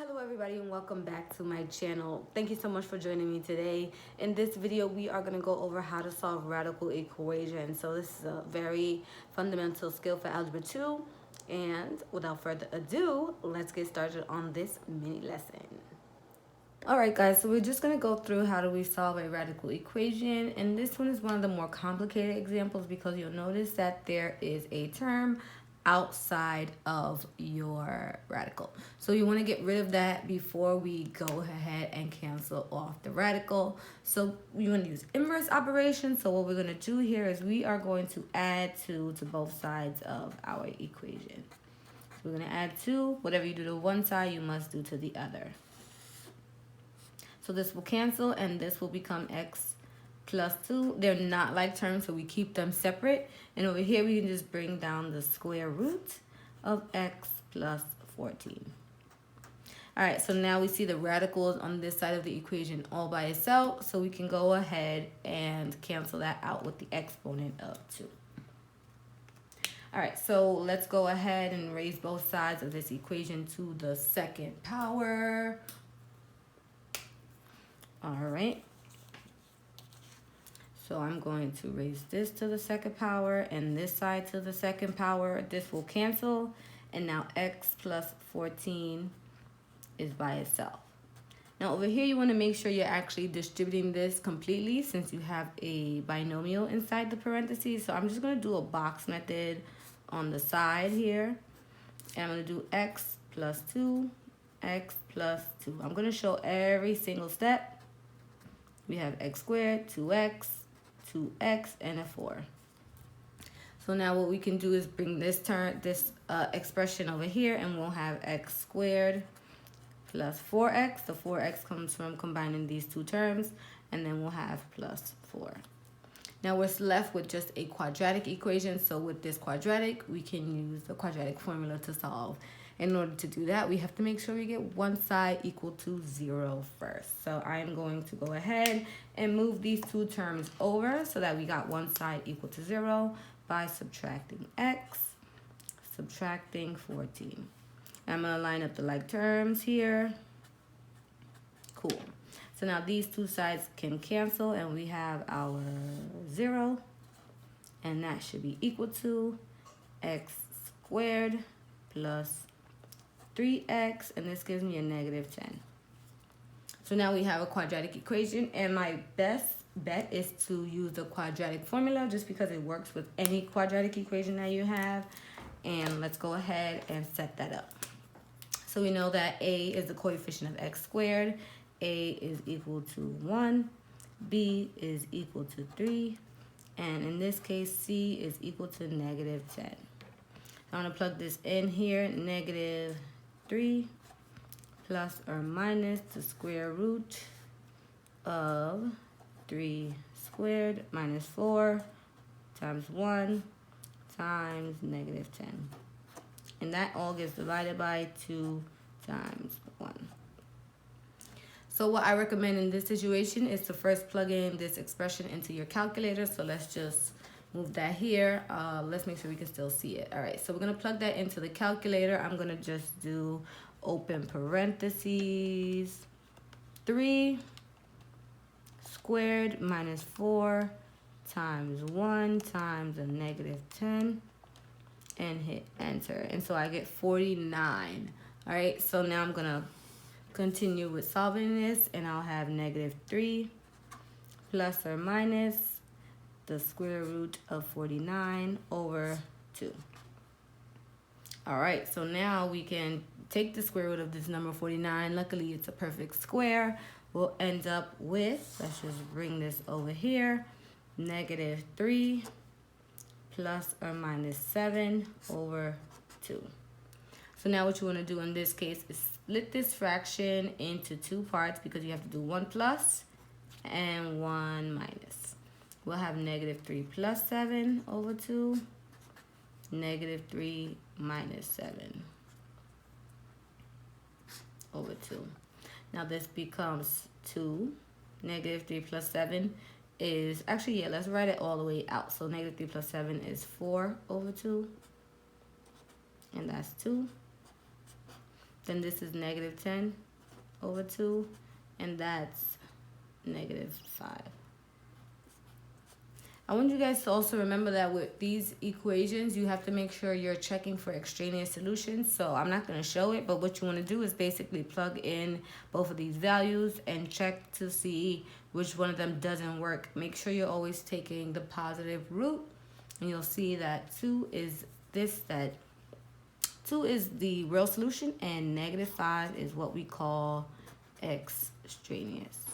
Hello everybody and welcome back to my channel. Thank you so much for joining me today. In this video we are going to go over how to solve radical equations. So this is a very fundamental skill for Algebra 2, and without further ado, let's get started on this mini lesson. Alright guys, so we're just going to go through how do we solve a radical equation, and this one is one of the more complicated examples because you'll notice that there is a term outside of your radical. So you want to get rid of that before we go ahead and cancel off the radical. So we want to use inverse operations. So what we're going to do here is we are going to add 2 to both sides of our equation. So we're going to add 2. Whatever you do to one side, you must do to the other. So this will cancel and this will become x plus 2. They're not like terms, so we keep them separate. And over here, we can just bring down the square root of x plus 14. All right, so now we see the radicals on this side of the equation all by itself. So we can go ahead and cancel that out with the exponent of 2. All right, so let's go ahead and raise both sides of this equation to the second power. All right. So I'm going to raise this to the second power and this side to the second power. This will cancel. And now x plus 14 is by itself. Now over here, you want to make sure you're actually distributing this completely since you have a binomial inside the parentheses. So I'm just going to do a box method on the side here. And I'm going to do x plus 2, x plus 2. I'm going to show every single step. We have x squared, 2x, 2x, and a 4. So now what we can do is bring this expression over here, and we'll have x squared plus 4x. The 4x comes from combining these two terms, and then we'll have plus 4. Now we're left with just a quadratic equation. So with this quadratic, we can use the quadratic formula to solve. In order to do that, we have to make sure we get one side equal to 0 first. So I am going to go ahead and move these two terms over so that we got one side equal to 0 by subtracting x, subtracting 14. I'm going to line up the like terms here. Cool. So now these two sides can cancel and we have our 0. And that should be equal to x squared plus 3x, and this gives me a negative 10. So now we have a quadratic equation, and my best bet is to use the quadratic formula just because it works with any quadratic equation that you have. And let's go ahead and set that up. So we know that a is the coefficient of x squared, a is equal to 1, b is equal to 3, and in this case, c is equal to negative 10. I'm going to plug this in here, negative 3 plus or minus the square root of 3 squared minus 4 times 1 times negative 10. And that all gets divided by 2 times 1. So what I recommend in this situation is to first plug in this expression into your calculator. So let's just move that here. Let's make sure we can still see it. All right, so we're going to plug that into the calculator. I'm going to just do open parentheses 3 squared minus 4 times 1 times a negative 10 and hit enter. And so I get 49. All right, so now I'm going to continue with solving this, and I'll have negative 3 plus or minus the square root of 49 over 2. All right, so now we can take the square root of this number 49. Luckily, it's a perfect square. We'll end up with, let's just bring this over here, negative 3 plus or minus 7 over 2. So now what you want to do in this case is split this fraction into 2 parts because you have to do 1 plus and 1 minus. We'll have negative 3 plus 7 over 2, negative 3 minus 7 over 2. Now this becomes 2. Negative 3 plus 7 is, actually, yeah, let's write it all the way out. So negative 3 plus 7 is 4 over 2, and that's 2. then this is negative 10 over 2, and that's negative 5. I want you guys to also remember that with these equations, you have to make sure you're checking for extraneous solutions. So I'm not going to show it, but what you want to do is basically plug in both of these values and check to see which one of them doesn't work. Make sure you're always taking the positive root, and you'll see that 2 is that 2 is the real solution, and negative 5 is what we call extraneous.